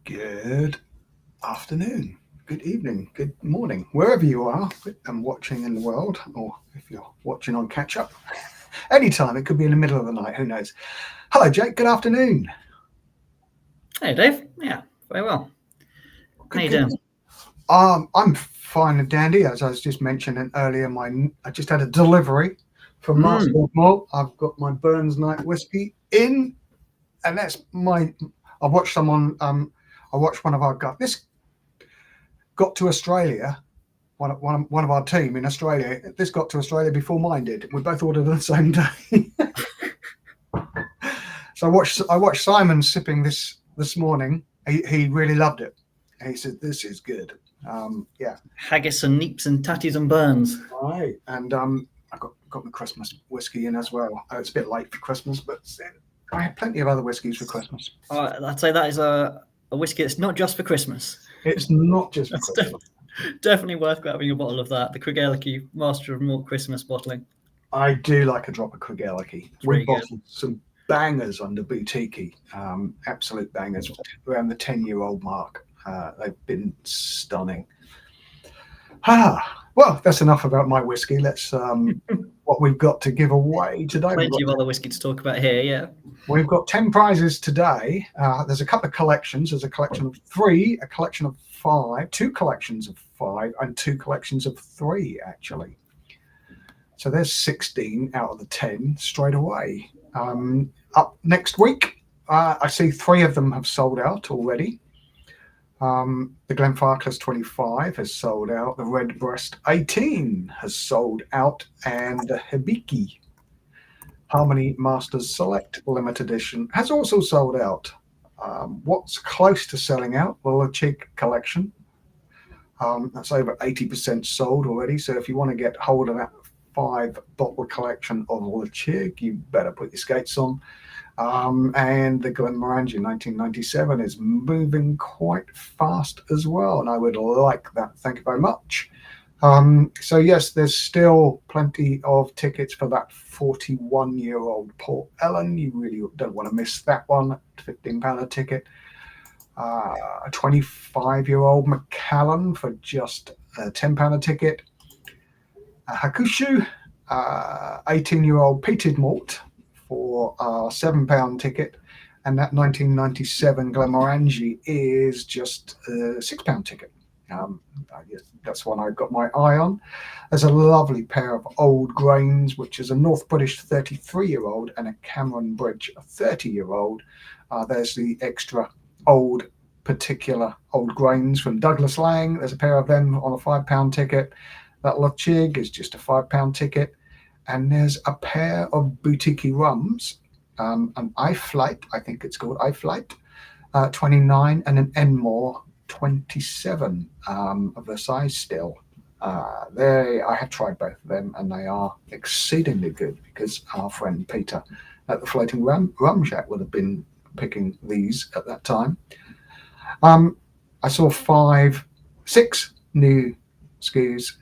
Good afternoon, good evening, good morning, wherever you are and watching in the world, or if you're watching on catch up, anytime. It could be in the middle of the night, who knows. Hello, Jake. Good afternoon. Hey, Dave. Yeah, very well. How Good, you good. doing? I'm fine and dandy, as I was just mentioning earlier. I just had a delivery from Master of Malt. I've got my Burns Night whiskey in, and that's my. I watched someone. I watched one of our guys. This got to Australia. One of our team in Australia. This got to Australia before mine did. We both ordered on the same day. So I watched Simon sipping this morning. He really loved it. He said, "This is good." Yeah. Haggis and neeps and tatties and burns. Right. And I got my Christmas whiskey in as well. It's a bit late for Christmas, but I had plenty of other whiskies for Christmas. I'd say that is a whiskey that's not just for Christmas. It's not just for That's Christmas. definitely worth grabbing a bottle of that. The Craigellachie Master of Malt Christmas bottling. I do like a drop of Craigellachie. We really good. bottled some bangers under Boutique, absolute bangers around the 10-year-old mark. They've been stunning. Well, that's enough about my whiskey. Let's what we've got to give away today. Plenty of other whiskey to talk about here, yeah. We've got 10 prizes today. There's a couple of collections. There's a collection of 3, a collection of 5, 2 collections of 5, and 2 collections of 3, actually. So there's 16 out of the 10 straight away. Up next week, I see 3 of them have sold out already. The Glenfarclas 25 has sold out. The Redbreast 18 has sold out. And the Hibiki Harmony Masters Select Limited Edition has also sold out. What's close to selling out? Well, the Chig collection. That's over 80% sold already. So if you want to get hold of that 5-bottle collection of the Chig, you better put your skates on. And the Glenmorangie 1997 is moving quite fast as well, and I would like that. Thank you very much. So yes, there's still plenty of tickets for that 41-year-old Port Ellen. You really don't want to miss that one. £15 a ticket. A 25-year-old Macallan for just £10 a ticket. Hakushu, 18-year-old peated malt for a £7 ticket, and that 1997 Glenmorangie is just a £6 ticket. That's one I've got my eye on. There's a lovely pair of old grains, which is a North British 33-year-old and a Cameron Bridge 30-year-old. There's the extra old particular old grains from Douglas Lang. There's a pair of them on a £5 ticket. That Chig is just a £5 ticket. And there's a pair of boutique rums, an iFlight, I think it's called iFlight, 29, and an Enmore 27 of the size still. I have tried both of them, and they are exceedingly good, because our friend Peter at the Floating Rum Shack would have been picking these at that time. I saw 6 new SKUs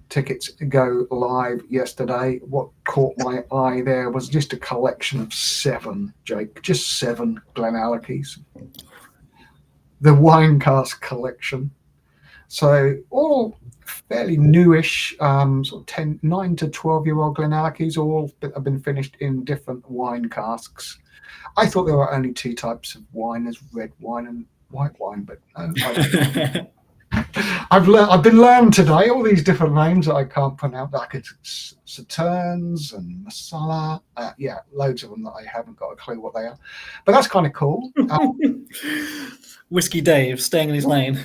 tickets go live yesterday. What caught my eye there was just a collection of 7, Jake, just 7 Glenallarkeys. The wine cask collection. So all fairly newish, sort of 9 to 12-year-old Glenallarkeys, all have been finished in different wine casks. I thought there were only 2 types of wine, as red wine and white wine, but I've been learned today all these different names that I can't pronounce, like it's Sauternes and Masala. Yeah, loads of them that I haven't got a clue what they are, but that's kind of cool. Whiskey Dave staying in his lane.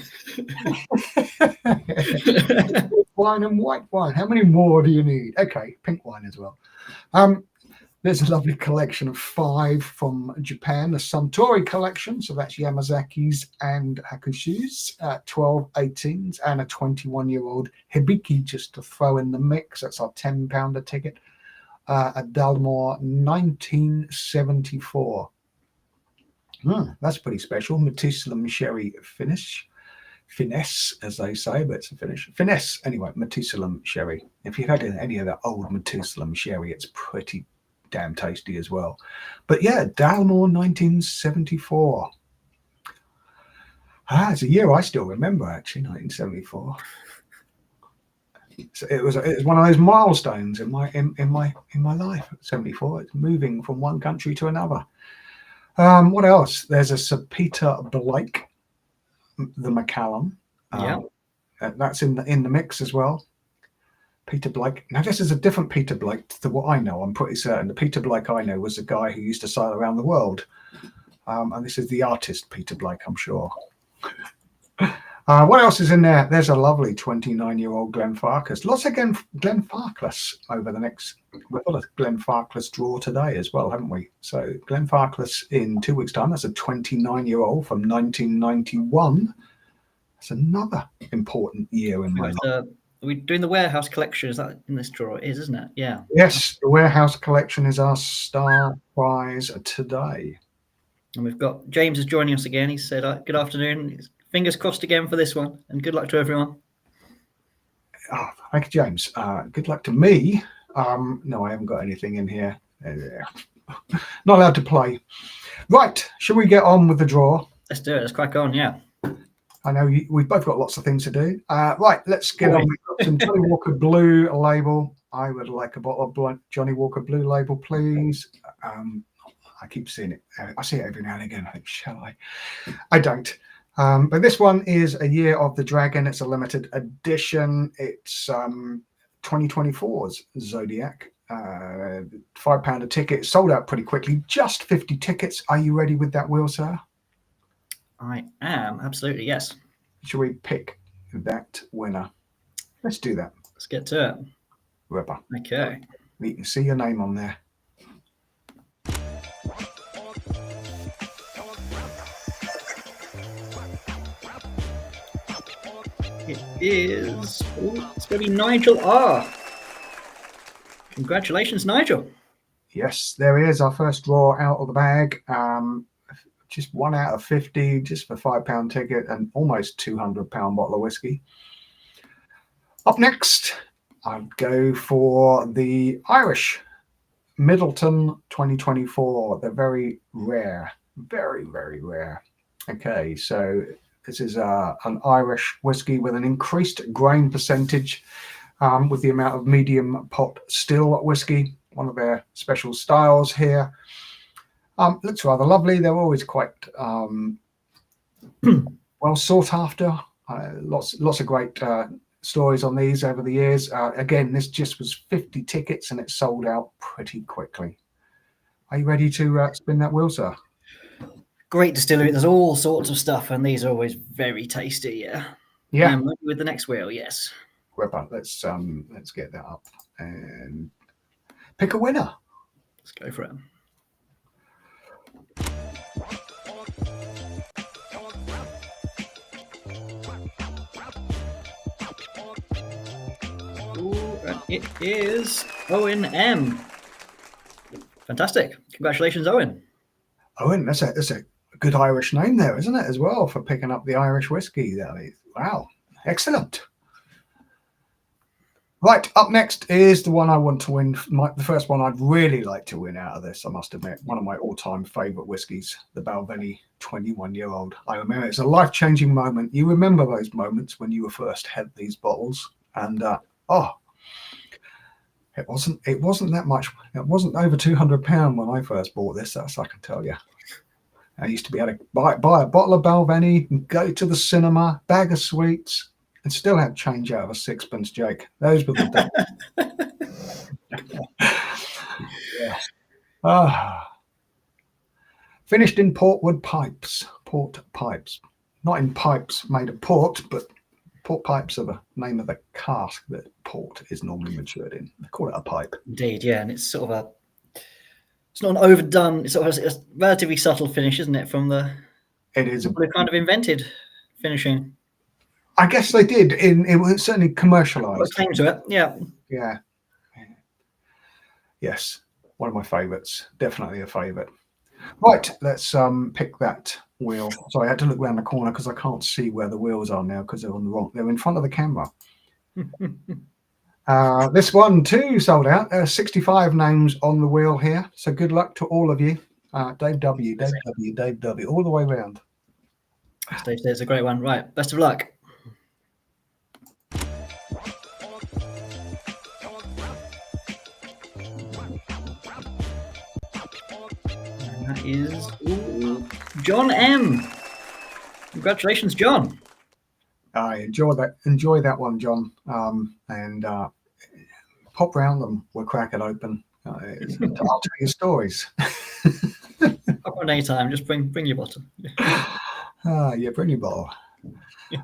Wine and white wine. How many more do you need? Okay, pink wine as well. There's a lovely collection of 5 from Japan, the Suntory collection. So that's Yamazaki's and Hakushu's, 12 18s, and a 21-year-old Hibiki just to throw in the mix. That's our £10 a ticket. A Dalmore 1974. That's pretty special. Matusalem sherry finesse, as they say, but it's a finish. Finesse, anyway, Matusalem sherry. If you've had any of that old Matusalem sherry, it's pretty damn tasty as well. But yeah, Dalmore 1974. It's a year I still remember, actually, 1974. So it was one of those milestones in my life. 74. It's moving from one country to another. What else? There's a Sir Peter Blake, the Macallan. Yeah. That's in the mix as well. Peter Blake. Now this is a different Peter Blake to what I know. I'm pretty certain the Peter Blake I know was a guy who used to sail around the world, and this is the artist Peter Blake, I'm sure. What else is in there? There's a lovely 29-year-old Glenfarclas. Lots of Glenfarclas over the next. We've got a Glenfarclas draw today as well, haven't we? So Glenfarclas in 2 weeks' time. That's a 29-year-old from 1991. That's another important year in my life. Are we doing the warehouse collection? Is that in this draw? It is, isn't it? Yeah. Yes, the warehouse collection is our star prize today. And we've got James is joining us again. He said, "Good afternoon. Fingers crossed again for this one, and good luck to everyone." Oh, thank you, James. Good luck to me. No, I haven't got anything in here. Not allowed to play. Right, shall we get on with the draw? Let's do it. Let's crack on. Yeah. I know we've both got lots of things to do. Right, let's get on. We've got some Johnny Walker Blue Label. I would like a bottle of Johnny Walker Blue Label, please. I keep seeing it. I see it every now and again. I think, shall I? I don't. But this one is a Year of the Dragon. It's a limited edition. It's 2024's Zodiac. £5 a ticket. Sold out pretty quickly. Just 50 tickets. Are you ready with that, Will, sir? I am. Absolutely, yes. Shall we pick that winner? Let's do that. Let's get to it. Ripper. Okay. You can see your name on there. It is. It's going to be Nigel R. Congratulations, Nigel. Yes, there is our first draw out of the bag. Just 1 out of 50, just for £5 ticket and almost £200 bottle of whiskey. Up next, I'd go for the Irish Middleton 2024. They're very rare, very, very rare. Okay, so this is an Irish whiskey with an increased grain percentage with the amount of medium pot still whiskey, one of their special styles here. Looks rather lovely. They're always quite well sought after. Lots of great stories on these over the years. Again, this just was 50 tickets and it sold out pretty quickly. Are you ready to spin that wheel, sir? Great distillery. There's all sorts of stuff, and these are always very tasty. Yeah. Yeah. With the next wheel, yes. Ripper. Let's get that up and pick a winner. Let's go for it. Ooh, and it is Owen M. Fantastic. Congratulations, Owen. Owen, that's a good Irish name there, isn't it, as well, for picking up the Irish whiskey there. Wow. Excellent. Right, up next is the one I want to win. The first one I'd really like to win out of this, I must admit. One of my all-time favourite whiskies, the Balvenie 21-year-old. I remember it's a life-changing moment. You remember those moments when you first had these bottles, and it wasn't that much. It wasn't over £200 when I first bought this. That's I can tell you. I used to be able to buy a bottle of Balvenie and go to the cinema, bag of sweets, and still have change out of a sixpence, Jake. Those were the days. Finished in Portwood pipes. Port pipes. Not in pipes made of port, but port pipes are the name of the cask that port is normally matured in. They call it a pipe. Indeed, yeah, and it's sort of it's not an overdone, it's sort of a relatively subtle finish, isn't it, from the... It is. They kind of invented finishing. I guess they did. It was certainly commercialised. Claim to it, yeah. Yeah. Yes, one of my favourites. Definitely a favourite. Right, let's pick that wheel. Sorry, I had to look around the corner because I can't see where the wheels are now because they're on the wrong. They're in front of the camera. This one too sold out. 65 names on the wheel here. So good luck to all of you. Dave W, all the way around. Steve says it's a great one. Right, best of luck. And that is John M. Congratulations, John. I enjoy that one, John. And pop round them. We'll crack it open. I'll tell you stories. Pop on any time. Just bring your bottle. Yeah, bring your bottle.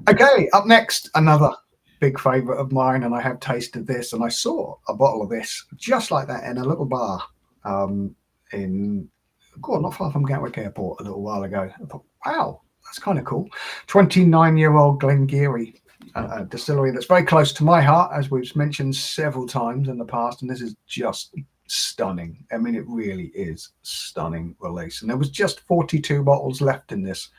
Okay, up next, another big favourite of mine, and I have tasted this, and I saw a bottle of this just like that in a little bar not far from Gatwick Airport a little while ago. I thought, wow, that's kind of cool. 29-year-old Glengarry distillery that's very close to my heart, as we've mentioned several times in the past, and this is just stunning. I mean, it really is stunning release. And there was just 42 bottles left in this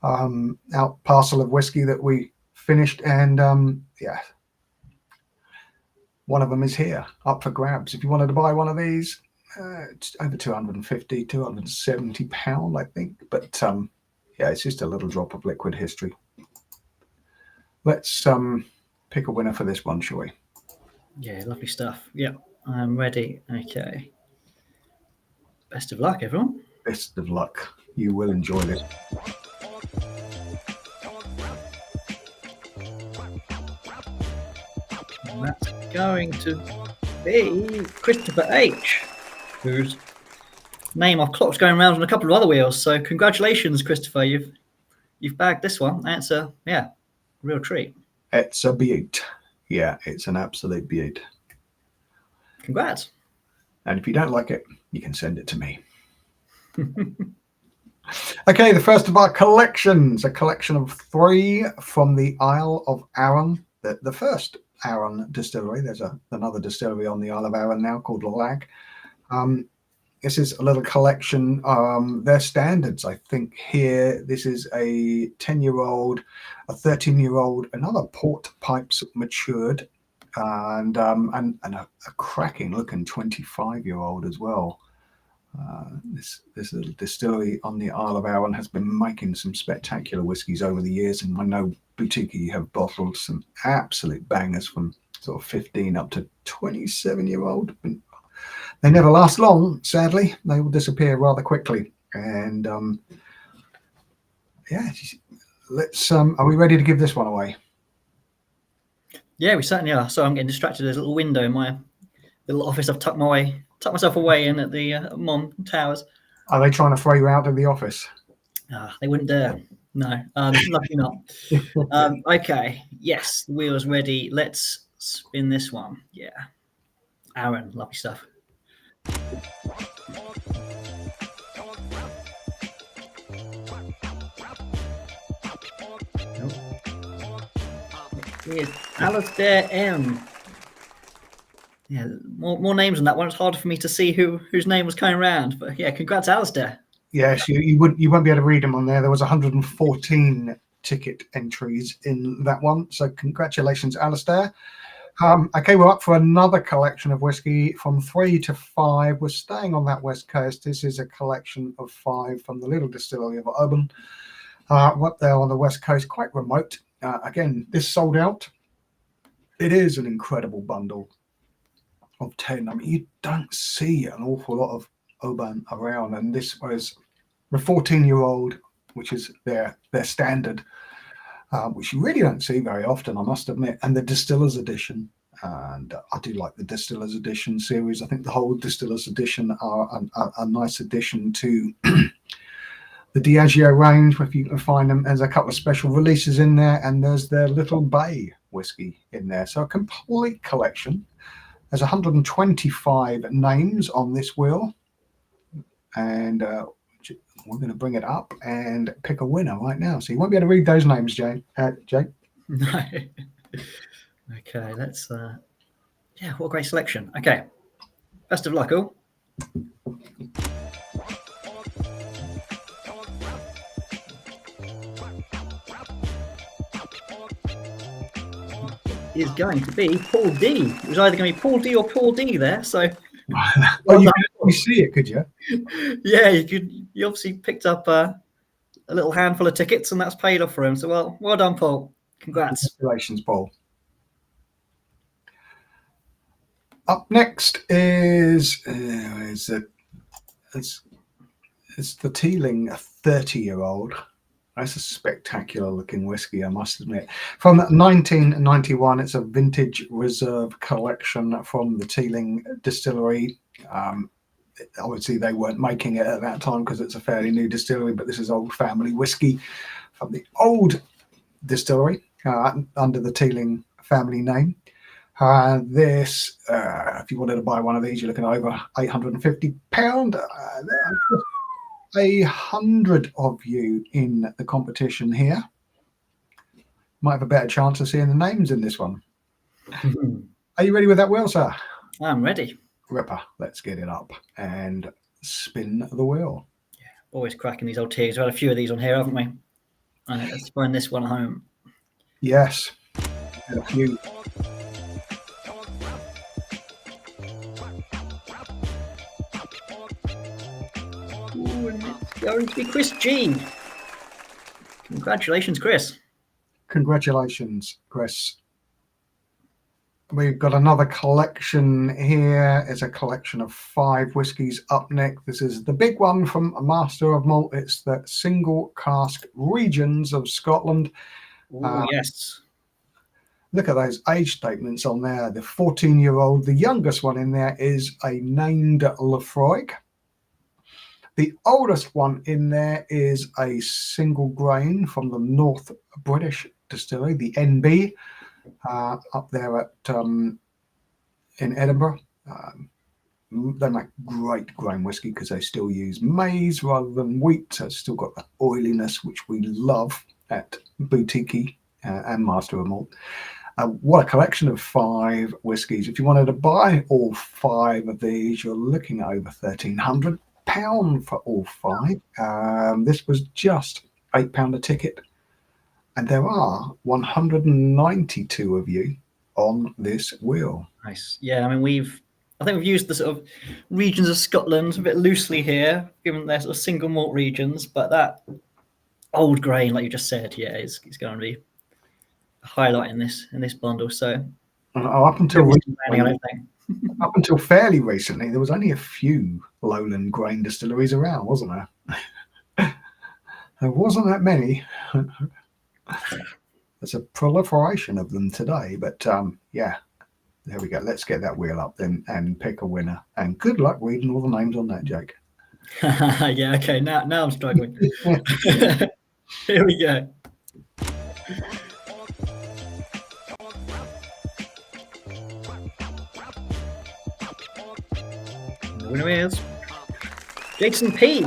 out parcel of whiskey that we finished, and yeah, one of them is here up for grabs. If you wanted to buy one of these, it's over 250, 270 pound, I think, but yeah, it's just a little drop of liquid history. Let's pick a winner for this one, shall we? Yeah, lovely stuff. Yep, I'm ready. Okay. Best of luck, everyone. Best of luck. You will enjoy this. And that's going to be Christopher H, whose name I've clocked going around on a couple of other wheels. So congratulations, Christopher. You've bagged this one. That's a real treat. It's a beaut. Yeah, it's an absolute beaut. Congrats. And if you don't like it, you can send it to me. Okay, the first of our collections, a collection of 3 from the Isle of Arran, the first Arran distillery. There's another distillery on the Isle of Arran now called Lag. This is a little collection. Their standards, I think, here. This is a 10-year-old, a 13-year-old, another port pipes matured, and a cracking-looking 25-year-old as well. This little distillery on the Isle of Arran has been making some spectacular whiskies over the years, and I know Boutique have bottled some absolute bangers from sort of 15 up to 27-year-old. They never last long, sadly. They will disappear rather quickly. And yeah, let's. Are we ready to give this one away? Yeah, we certainly are. So I'm getting distracted. There's a little window in my little office. I've tucked myself away in at the Mon Towers. Are they trying to throw you out of the office? They wouldn't dare. No, luckily not. Okay, yes, the wheel's ready. Let's spin this one. Yeah, Aaron, lovely stuff. Here's Alistair M. Yeah, more names on that one. It's harder for me to see whose name was coming around. But yeah, congrats, Alistair. Yes, you won't be able to read them on there. There was 114 ticket entries in that one. So congratulations, Alistair. Okay, we're up for another collection of whiskey from 3 to 5. We're staying on that west coast. This is a collection of 5 from the little distillery of Oban. Up there on the west coast, quite remote. Again, this sold out. It is an incredible bundle of 10. I mean, you don't see an awful lot of Oban around, and this was the 14-year-old, which is their standard, which you really don't see very often, I must admit, and the Distillers Edition. And I do like the Distillers Edition series. I think the whole Distillers Edition are a nice addition to the Diageo range, if you can find them. There's a couple of special releases in there, and there's their Little Bay whiskey in there. So a complete collection. There's 125 names on this wheel, and we're going to bring it up and pick a winner right now. So you won't be able to read those names, Jake. No. Okay, let's. Yeah, what a great selection. Okay, best of luck, all. Is going to be Paul D. It was either going to be Paul D or Paul D there. So, well, you see it, could you? Yeah, you could. You obviously picked up a a little handful of tickets, and that's paid off for him. So well done, Paul. Congrats. Congratulations, Paul. Up next is it's the Teeling 30-year-old. That's a spectacular looking whiskey, I must admit. From 1991, it's a vintage reserve collection from the Teeling distillery. Obviously, they weren't making it at that time because it's a fairly new distillery, but this is old family whiskey from the old distillery under the Teeling family name. This, if you wanted to buy one of these, you're looking at over £850. 100 of you in the competition here. Might have a better chance of seeing the names in this one. Are you ready with that wheel, sir? I'm ready. Ripper, let's get it up and spin the wheel. Yeah, always cracking these old teas. We've had a few of these on here, haven't we? Let's find this one home. Yes, and a few. Ooh, and it's going to be Chris G. Congratulations, Chris. Congratulations, Chris. We've got another collection here. It's a collection of 5 whiskies up next. This is the big one from Master of Malt. It's the single cask regions of Scotland. Ooh, yes. Look at those age statements on there. The 14-year-old, the youngest one in there is a named Lefroy. The oldest one in there is a single grain from the North British Distillery, the NB, up there at in Edinburgh. They make great grain whiskey because they still use maize rather than wheat, so it's still got that oiliness which we love at Boutique and Master of Malt. What a collection of 5 whiskies. If you wanted to buy all 5 of these, you're looking at over £1,300 for all 5. This was just £8 a ticket, and there are 192 of you on this wheel. Nice. Yeah, I mean, I think we've used the sort of regions of Scotland a bit loosely here, given their sort of single malt regions, but that old grain, like you just said, yeah, is going to be a highlight in this bundle. So up until fairly recently, there was only a few lowland grain distilleries around, wasn't there? There wasn't that many. There's a proliferation of them today, but yeah, there we go. Let's get that wheel up then and pick a winner. And good luck reading all the names on that, Jake. Yeah, okay. Now I'm struggling. Here we go. The winner is Jason P.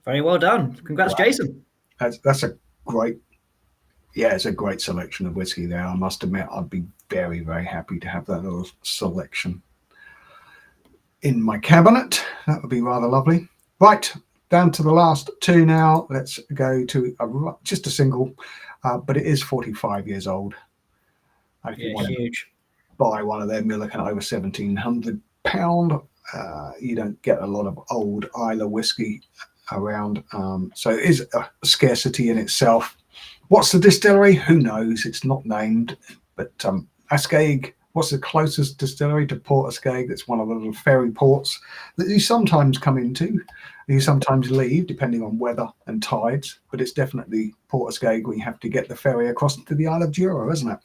Very well done. Congrats, wow. Jason. That's a great, yeah, it's a great selection of whiskey there. I must admit, I'd be very, very happy to have that little selection in my cabinet. That would be rather lovely. Right, down to the last 2 now. Let's go to just a single, but it is 45 years old. If you want huge. To buy one of them, you're looking at over £1,700. You don't get a lot of old Islay whiskey around, so it is a scarcity in itself. What's the distillery? Who knows? It's not named, but Askaig. What's the closest distillery to Port Askaig? That's one of the little ferry ports that you sometimes come into, you sometimes leave, depending on weather and tides. But it's definitely Port Askaig where you have to get the ferry across to the Isle of Jura, isn't it?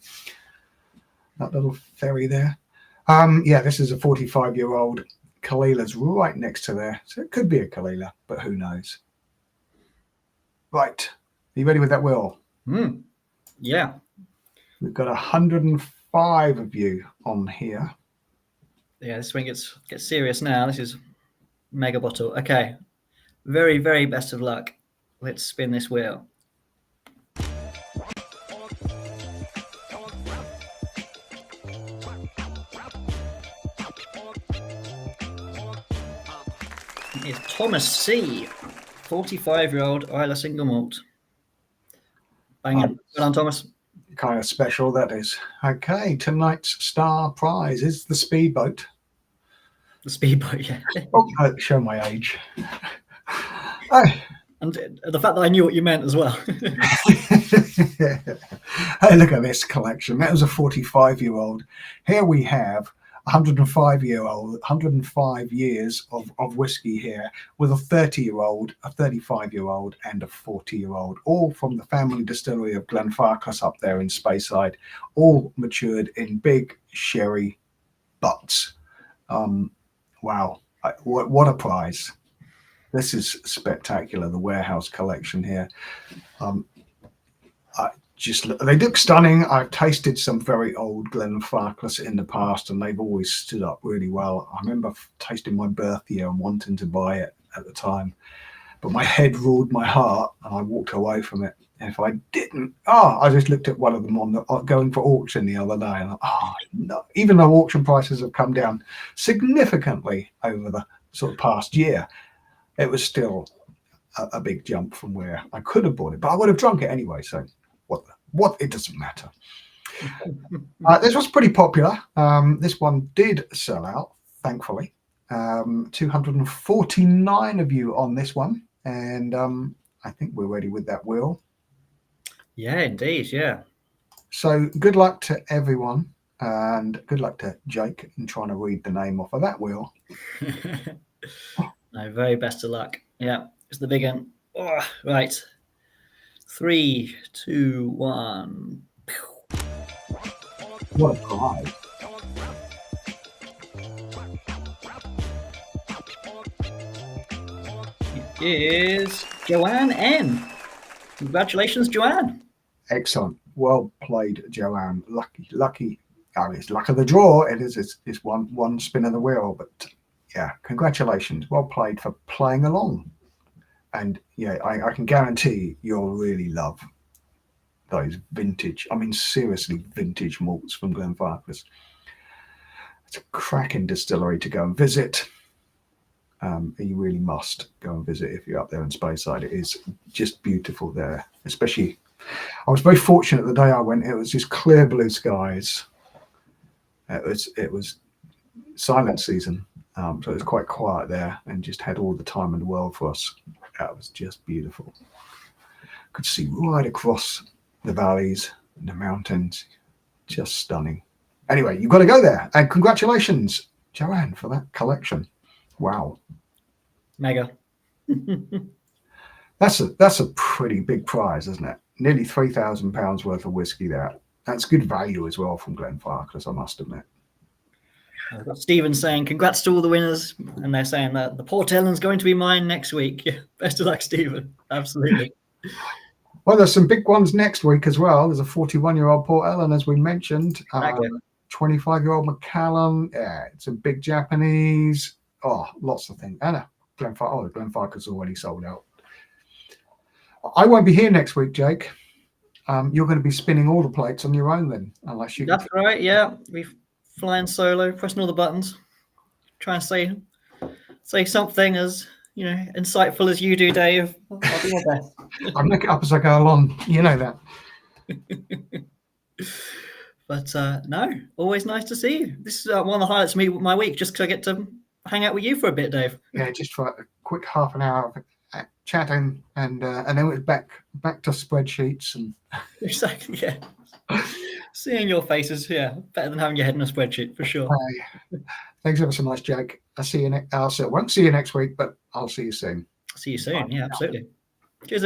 That little ferry there. Yeah, this is a 45-year-old. Kalila's right next to there, so it could be a Kalila, but who knows? Right, are you ready with that wheel? Yeah. We've got 105 of you on here. Yeah, this one gets serious now. This is mega bottle. Okay, very, very best of luck. Let's spin this wheel. It's Thomas C, 45-year-old Islay single malt. Banging. Well done, Thomas. Kind of special, that is. Okay, tonight's star prize is the speedboat. The speedboat, yeah. Oh, show my age. Hey, And the fact that I knew what you meant as well. hey, look at this collection. That was a 45-year-old. Here we have 105-year-old, 105 years of whiskey here, with a 30-year-old, a 35-year-old, and a 40-year-old, all from the family distillery of Glenfarclas up there in Speyside, all matured in big sherry butts. Wow, what a prize. This is spectacular, the warehouse collection here. They look stunning. I've tasted some very old Glenfarclas in the past, and they've always stood up really well. I remember tasting my birth year and wanting to buy it at the time, but my head ruled my heart, and I walked away from it. And if I didn't, I just looked at one of them on the going for auction the other day, and no. Even though auction prices have come down significantly over the sort of past year, it was still a big jump from where I could have bought it, but I would have drunk it anyway. So what? It doesn't matter. This was pretty popular. This one did sell out, thankfully. 249 of you on this one, and I think we're ready with that wheel. Yeah, indeed. Yeah. So good luck to everyone, and good luck to Jake in trying to read the name off of that wheel. No, very best of luck. Yeah, it's the big one. Oh, right. 3, 2, 1. What a prize. It is Joanne N. Congratulations, Joanne. Excellent. Well played, Joanne. Lucky. I mean, it's luck of the draw. It is. It's one spin of the wheel, but yeah, congratulations. Well played for playing along. And yeah, I can guarantee you'll really love those vintage, I mean, seriously, vintage malts from Glenfarclas. It's a cracking distillery to go and visit. You really must go and visit if you're up there in Speyside. It is just beautiful there. Especially, I was very fortunate the day I went. It was just clear blue skies. It was silent season, so it was quite quiet there, and just had all the time in the world for us. That was just beautiful. Could see right across the valleys and the mountains. Just stunning. Anyway, you've got to go there, and congratulations, Joanne, for that collection. Wow. Mega. That's a pretty big prize, isn't it? Nearly £3,000 worth of whiskey there. That's good value as well from Glenfarclas, I must admit. I've got Stephen saying, congrats to all the winners. And they're saying that the Port Ellen's going to be mine next week. Yeah, best of luck, Stephen. Absolutely. Well, there's some big ones next week as well. There's a 41-year-old Port Ellen, as we mentioned. 25-year-old Macallan. Yeah, it's a big Japanese. Lots of things. And Glenfarclas already sold out. I won't be here next week, Jake. You're going to be spinning all the plates on your own then, unless you. That's right. Yeah, we're flying solo, pressing all the buttons, trying to say something as insightful as you do, Dave. I'll do my best. I'll make it up as I go along. You know that. But no, always nice to see you. This is one of the highlights of my week, just because I get to hang out with you for a bit, Dave. Yeah, just for a quick half an hour of chatting, and then we're back to spreadsheets and exactly. Yeah, seeing your faces, better than having your head in a spreadsheet for sure. Thanks ever so much, Jake. I'll see you won't see you next week, but I'll see you soon. See you soon. Yeah, absolutely. Cheers, everyone.